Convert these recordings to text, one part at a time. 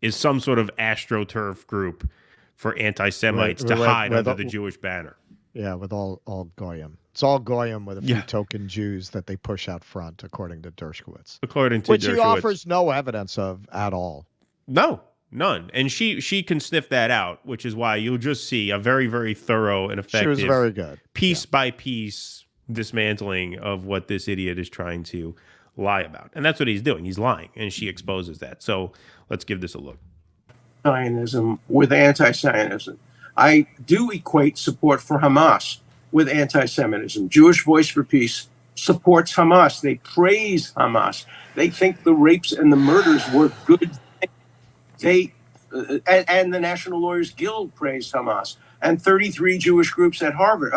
is some sort of astroturf group for anti-Semites to hide under the Jewish banner. Yeah, with all Goyim. It's all Goyim with a few token Jews that they push out front, according to Dershowitz. Which he offers no evidence of at all. No, none. And she can sniff that out, which is why you'll just see a very, very thorough and effective, she was very good, piece by piece dismantling of what this idiot is trying to lie about. And that's what he's doing. He's lying, and she exposes that. So let's give this a look. Zionism with anti-Zionism. I do equate support for Hamas with anti-Semitism. Jewish Voice for Peace supports Hamas. They praise Hamas. They think the rapes and the murders were good things. And the National Lawyers Guild praised Hamas. And 33 Jewish groups at Harvard,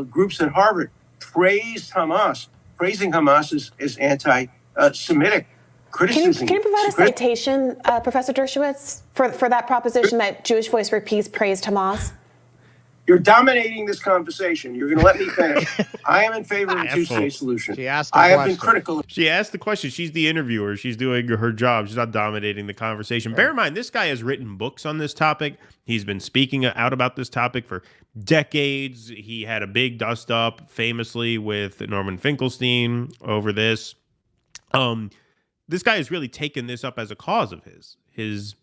groups at Harvard praised Hamas. Praising Hamas is anti-Semitic. Can you provide a citation, Professor Dershowitz, for that proposition that Jewish Voice for Peace praised Hamas? You're dominating this conversation. You're going to let me finish. I am in favor of a two-state solution. I have been critical. She asked the question. She's the interviewer. She's doing her job. She's not dominating the conversation. Bear in mind, this guy has written books on this topic. He's been speaking out about this topic for decades. He had a big dust-up, famously, with Norman Finkelstein over this. This guy has really taken this up as a cause of his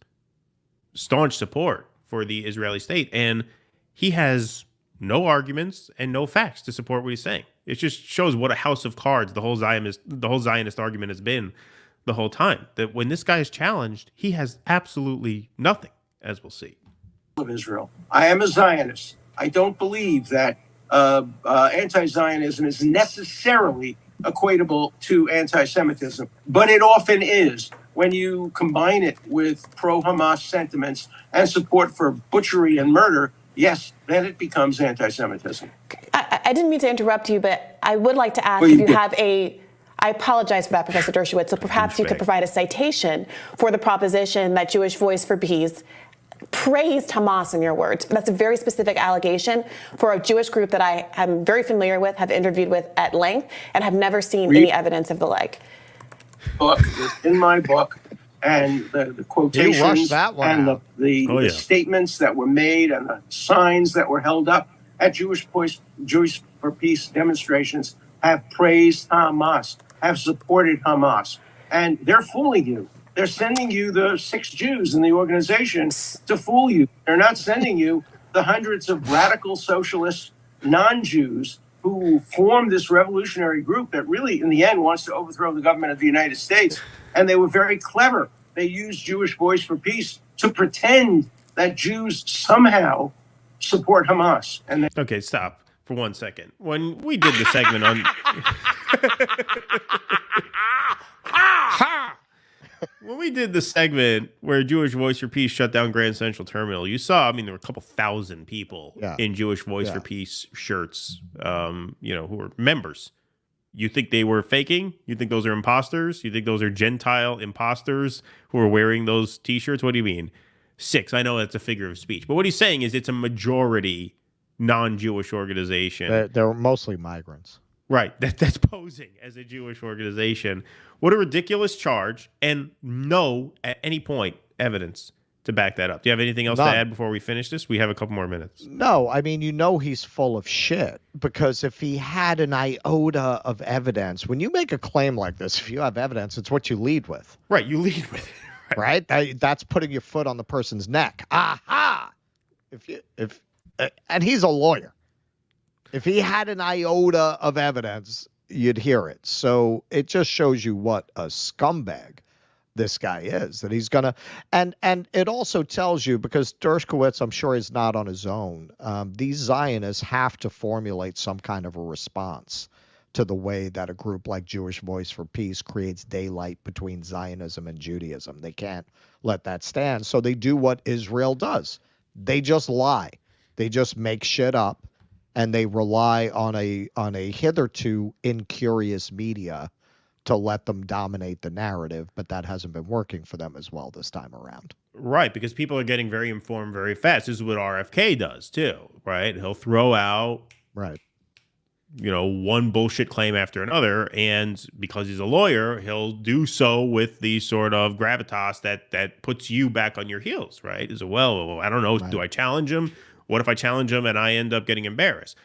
staunch support for the Israeli state. And he has no arguments and no facts to support what he's saying. It just shows what a house of cards the whole Zionist argument has been the whole time. That when this guy is challenged, he has absolutely nothing, as we'll see. Of Israel. I am a Zionist. I don't believe that anti-Zionism is necessarily equatable to anti-Semitism, but it often is when you combine it with pro-Hamas sentiments and support for butchery and murder. Yes, then it becomes anti-Semitism. I didn't mean to interrupt you, but I would like to ask if you have I apologize for that, Professor Dershowitz, so perhaps you could provide a citation for the proposition that Jewish Voice for Peace praised Hamas, in your words. That's a very specific allegation for a Jewish group that I am very familiar with, have interviewed with at length, and have never seen any evidence of the like. Book in my book, and the quotations and the statements that were made and the signs that were held up at Jewish for Peace demonstrations have praised Hamas, have supported Hamas, and they're fooling you. They're sending you the 6 Jews in the organization to fool you. They're not sending you the hundreds of radical socialist non-Jews who formed this revolutionary group that really, in the end, wants to overthrow the government of the United States. And they were very clever. They used Jewish Voice for Peace to pretend that Jews somehow support Hamas. And okay, stop for 1 second. When we did the segment on... When we did the segment where Jewish Voice for Peace shut down Grand Central Terminal, you saw, there were a couple thousand people in Jewish Voice for Peace shirts, who were members. You think they were faking? You think those are imposters? You think those are Gentile imposters who are wearing those T-shirts? What do you mean? 6. I know that's a figure of speech. But what he's saying is it's a majority non-Jewish organization. They're mostly migrants. Right, that's posing as a Jewish organization. What a ridiculous charge, and no, at any point, evidence to back that up. Do you have anything else to add before we finish this? We have a couple more minutes. No, he's full of shit, because if he had an iota of evidence, when you make a claim like this, if you have evidence, it's what you lead with. Right, you lead with it. Right? That's putting your foot on the person's neck. Aha! And he's a lawyer. If he had an iota of evidence, you'd hear it. So it just shows you what a scumbag this guy is, that he's going to, and it also tells you, because Dershowitz, I'm sure, is not on his own. These Zionists have to formulate some kind of a response to the way that a group like Jewish Voice for Peace creates daylight between Zionism and Judaism. They can't let that stand. So they do what Israel does. They just lie. They just make shit up. And they rely on a hitherto incurious media to let them dominate the narrative, but that hasn't been working for them as well this time around. Right, because people are getting very informed very fast. This is what RFK does too, right? He'll throw out one bullshit claim after another. And because he's a lawyer, he'll do so with the sort of gravitas that puts you back on your heels, right? Is well, I don't know. Right. Do I challenge him? What if I challenge him and I end up getting embarrassed?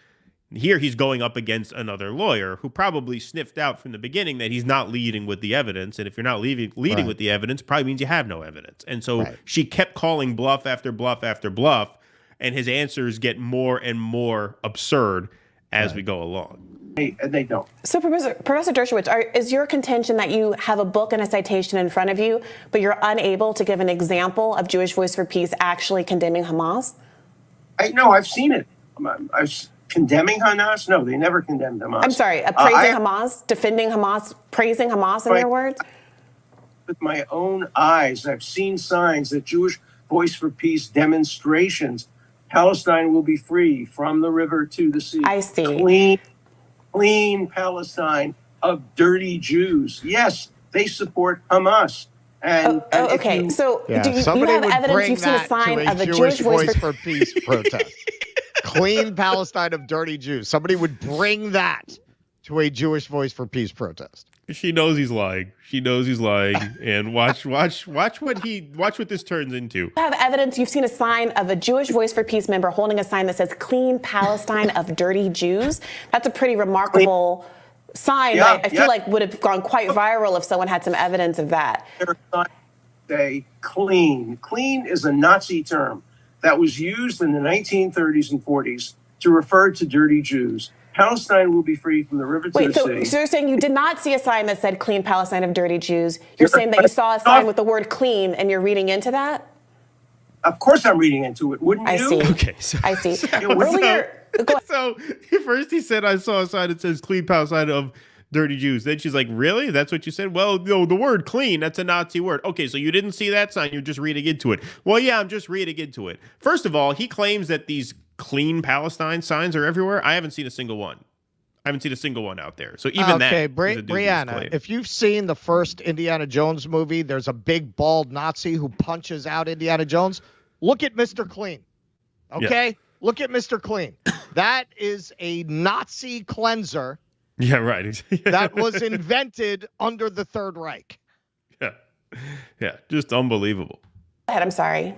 Here he's going up against another lawyer who probably sniffed out from the beginning that he's not leading with the evidence. And if you're not leading right. with the evidence, probably means you have no evidence. And so right. she kept calling bluff after bluff after bluff, and his answers get more and more absurd as we go along. And they don't. So, Professor Dershowitz, is your contention that you have a book and a citation in front of you, but you're unable to give an example of Jewish Voice for Peace actually condemning Hamas? No, I've seen it. Condemning Hamas? No, they never condemned Hamas. I'm sorry, praising Hamas, defending Hamas, praising Hamas in their words? With my own eyes, I've seen signs that Jewish Voice for Peace demonstrations, Palestine will be free from the river to the sea. I see. Clean Palestine of dirty Jews. Yes, they support Hamas. And okay. So do you have evidence you've seen a sign of a Jewish Voice for Peace protest? Clean Palestine of dirty Jews. Somebody would bring that to a Jewish Voice for Peace protest. She knows he's lying. She knows he's lying. And watch what this turns into. You have evidence you've seen a sign of a Jewish Voice for Peace member holding a sign that says "Clean Palestine of dirty Jews." That's a pretty remarkable sign that I feel like would have gone quite viral if someone had some evidence of that. Say clean. Clean is a Nazi term that was used in the 1930s and 40s to refer to dirty Jews. Palestine will be free from the river to the sea. So you're saying you did not see a sign that said "Clean Palestine of dirty Jews." You're saying that you saw a sign with the word "clean" and you're reading into that? Of course I'm reading into it. Wouldn't you? I see. Okay. I see. So first he said, I saw a sign that says "Clean Palestine of dirty Jews." Then she's like, really? That's what you said? Well, no, the word clean, that's a Nazi word. Okay, so you didn't see that sign. You're just reading into it. Well, yeah, I'm just reading into it. First of all, he claims that these clean Palestine signs are everywhere. I haven't seen a single one. I haven't seen a single one out there. So even that. Okay, Briahna, if you've seen the first Indiana Jones movie, there's a big bald Nazi who punches out Indiana Jones. Look at Mr. Clean. Okay? Yeah. Look at Mr. Clean. That is a Nazi cleanser. Yeah, right. That was invented under the Third Reich. Yeah, just unbelievable. Go ahead, I'm sorry.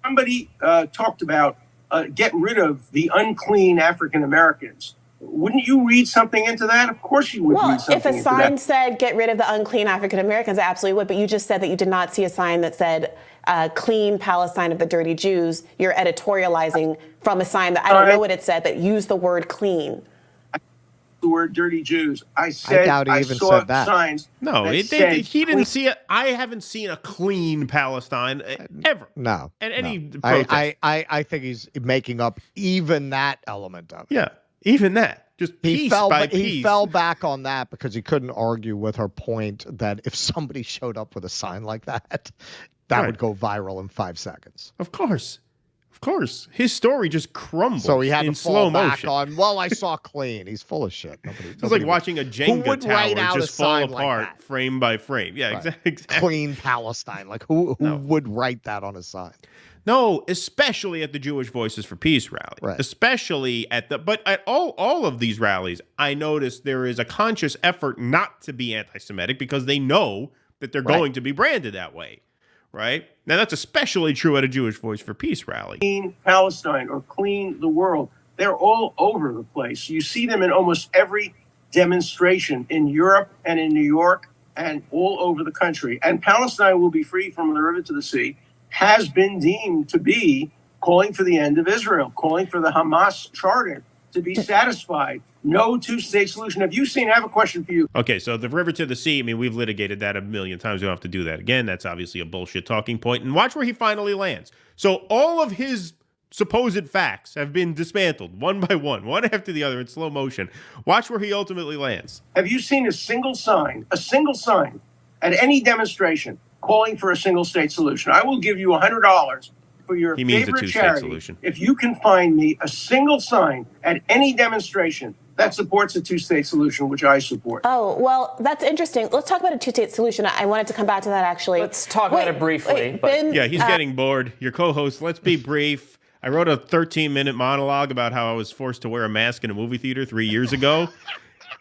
Somebody talked about get rid of the unclean African Americans. Wouldn't you read something into that? Of course you would read something into that. Well, if a sign said get rid of the unclean African Americans, I absolutely would. But you just said that you did not see a sign that said clean Palestine of the dirty Jews. You're editorializing from a sign that I don't know what it said that used the word clean. The word dirty Jews. I said I saw signs. No, he didn't see it. I haven't seen a clean Palestine ever. No. At any protest. I think he's making up even that element of it. Yeah, even that. Just piece by piece. He fell back on that because he couldn't argue with her point that if somebody showed up with a sign like that, that would go viral in 5 seconds. Of course. Of course. His story just crumbles so he had in to slow fall back motion. I saw clean. He's full of shit. It's like watching a Jenga tower just fall apart like frame by frame. Yeah, right. exactly. Clean Palestine. Like who would write that on a sign? No, especially at the Jewish Voices for Peace rally. Right. Especially but at all of these rallies, I noticed there is a conscious effort not to be anti-Semitic because they know that they're going to be branded that way. Right? Now, that's especially true at a Jewish Voice for Peace rally. Clean Palestine or clean the world. They're all over the place. You see them in almost every demonstration in Europe and in New York and all over the country. And Palestine will be free from the river to the sea has been deemed to be calling for the end of Israel, calling for the Hamas charter to be satisfied. No two-state solution. Have you seen? I have a question for you. Okay, so the river to the sea, I mean, we've litigated that a million times. We don't have to do that again. That's obviously a bullshit talking point. And watch where he finally lands. So all of his supposed facts have been dismantled one by one after the other in slow motion. Watch where he ultimately lands. Have you seen a single sign at any demonstration calling for a single-state solution? I will give you $100 for your favorite charity solution. If you can find me a single sign at any demonstration that supports a two-state solution, which I support. Oh, well, that's interesting. Let's talk about a two-state solution. I wanted to come back to that, actually. Let's talk about it briefly. Yeah, he's getting bored. Your co-host, let's be brief. I I wrote a 13-minute monologue about how I was forced to wear a mask in a movie theater 3 years ago,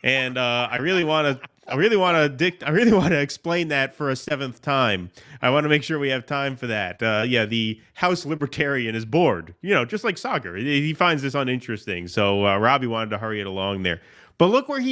and I really want to explain that for a seventh time. I want to make sure we have time for that. The House Libertarian is bored, just like soccer. He finds this uninteresting. So Robbie wanted to hurry it along there. But look where he